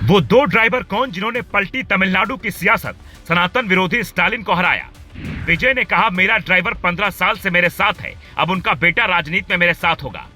वो दो ड्राइवर कौन जिन्होंने पलटी तमिलनाडु की सियासत, सनातन विरोधी स्टालिन को हराया। विजय ने कहा, मेरा ड्राइवर 15 साल से मेरे साथ है, अब उनका बेटा राजनीति में मेरे साथ होगा।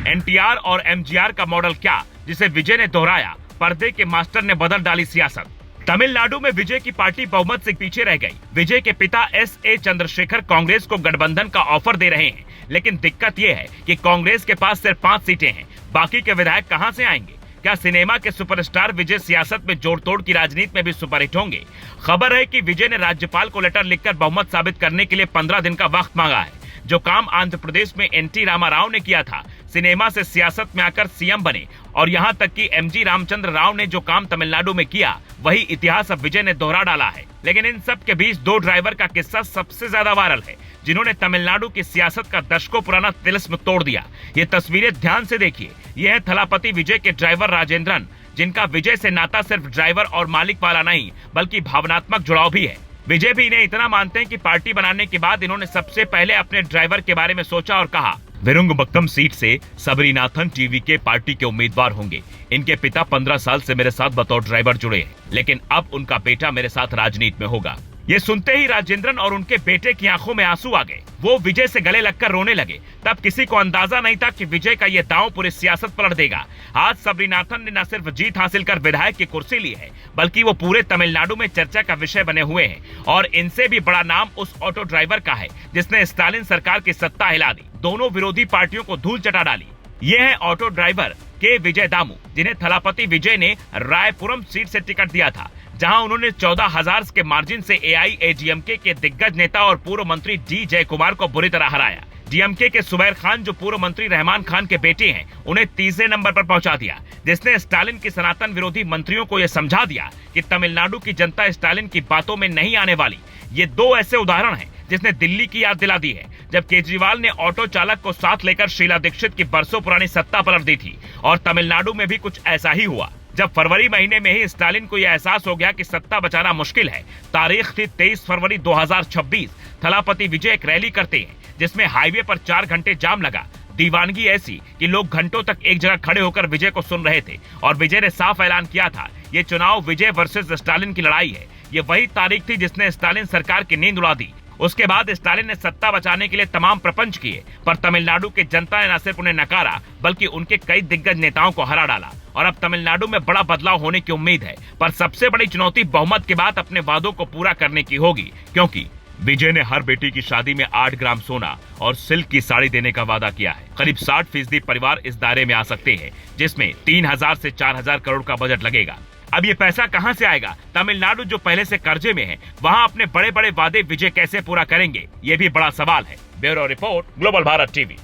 एनटीआर और एमजीआर का मॉडल क्या, जिसे विजय ने दोहराया। पर्दे के मास्टर ने बदल डाली सियासत। तमिलनाडु में विजय की पार्टी बहुमत से पीछे रह गई। विजय के पिता एस.ए. चंद्रशेखर कांग्रेस को गठबंधन का ऑफर दे रहे हैं, लेकिन दिक्कत ये है कि कांग्रेस के पास सिर्फ 5 सीटें हैं। बाकी के विधायक कहां से आएंगे? क्या सिनेमा के सुपरस्टार विजय सियासत में जोड़ तोड़ की राजनीति में भी सुपरहिट होंगे? खबर है कि विजय ने राज्यपाल को लेटर लिखकर बहुमत साबित करने के लिए 15 दिन का वक्त मांगा है। जो काम आंध्र प्रदेश में एन.टी. रामाराव ने किया था, सिनेमा से सियासत में आकर सीएम बने, और यहां तक कि एम.जी. रामचंद्र राव ने जो काम तमिलनाडु में किया, वही इतिहास अब विजय ने दोहरा डाला है। लेकिन इन सब के बीच दो ड्राइवर का किस्सा सबसे ज्यादा वायरल है, जिन्होंने तमिलनाडु की सियासत का दशकों पुराना तिलिस्म तोड़ दिया। ये तस्वीरें ध्यान से देखिए। यह है थलापति विजय के ड्राइवर राजेंद्रन, जिनका विजय से नाता सिर्फ ड्राइवर और मालिक वाला नहीं, बल्कि भावनात्मक जुड़ाव भी है। विजय भी इन्हें इतना मानते हैं कि पार्टी बनाने के बाद इन्होंने सबसे पहले अपने ड्राइवर के बारे में सोचा और कहा, विरुंगबक्कम सीट से सबरीनाथन टीवी के पार्टी के उम्मीदवार होंगे। इनके पिता 15 साल से मेरे साथ बतौर ड्राइवर जुड़े हैं, लेकिन अब उनका बेटा मेरे साथ राजनीति में होगा। ये सुनते ही राजेंद्रन और उनके बेटे की आंखों में आंसू आ गए। वो विजय से गले लगकर रोने लगे। तब किसी को अंदाजा नहीं था कि विजय का ये दांव पूरी सियासत पलट देगा। आज सबरीनाथन ने न सिर्फ जीत हासिल कर विधायक की कुर्सी ली है, बल्कि वो पूरे तमिलनाडु में चर्चा का विषय बने हुए हैं। और इनसे भी बड़ा नाम उस ऑटो ड्राइवर का है, जिसने स्टालिन सरकार की सत्ता हिला दी, दोनों विरोधी पार्टियों को धूल चटा डाली। ये है ऑटो ड्राइवर के विजय दामू, जिन्हें थलापति विजय ने रायपुरम सीट से टिकट दिया था, जहां उन्होंने 14,000 के मार्जिन से एआईएडीएमके के दिग्गज नेता और पूर्व मंत्री डी जयकुमार को बुरी तरह हराया। डीएमके के सुबैर खान, जो पूर्व मंत्री रहमान खान के बेटे हैं, उन्हें तीसरे नंबर पर पहुंचा दिया, जिसने स्टालिन की सनातन विरोधी मंत्रियों को यह समझा दिया कि तमिलनाडु की जनता स्टालिन की बातों में नहीं आने वाली। ये दो ऐसे उदाहरण हैं जिसने दिल्ली की याद दिला दी है, जब केजरीवाल ने ऑटो चालक को साथ लेकर शीला दीक्षित की बरसों पुरानी सत्ता पलट दी थी। और तमिलनाडु में भी कुछ ऐसा ही हुआ, जब फरवरी महीने में ही स्टालिन को यह एहसास हो गया कि सत्ता बचाना मुश्किल है। तारीख थी 23 फरवरी 2026। थलापति विजय एक रैली करते हैं, जिसमें हाईवे पर 4 घंटे जाम लगा। दीवानगी ऐसी कि लोग घंटों तक एक जगह खड़े होकर विजय को सुन रहे थे। और विजय ने साफ ऐलान किया था, ये चुनाव विजय वर्सेस स्टालिन की लड़ाई है। ये वही तारीख थी जिसने स्टालिन सरकार की नींद उड़ा दी। उसके बाद स्टालिन ने सत्ता बचाने के लिए तमाम प्रपंच किए, पर तमिलनाडु के जनता ने न सिर्फ उन्हें नकारा, बल्कि उनके कई दिग्गज नेताओं को हरा डाला। और अब तमिलनाडु में बड़ा बदलाव होने की उम्मीद है, पर सबसे बड़ी चुनौती बहुमत के बाद अपने वादों को पूरा करने की होगी, क्योंकि विजय ने हर बेटी की शादी में 8 ग्राम सोना और सिल्क की साड़ी देने का वादा किया है। करीब 60% परिवार इस दायरे में आ सकते हैं, जिसमें 3,000 से 4,000 करोड़ का बजट लगेगा। अब ये पैसा कहां से आएगा? तमिलनाडु जो पहले से कर्जे में है, वहां अपने बड़े बड़े वादे विजय कैसे पूरा करेंगे, ये भी बड़ा सवाल है। Bureau report, global Bharat TV.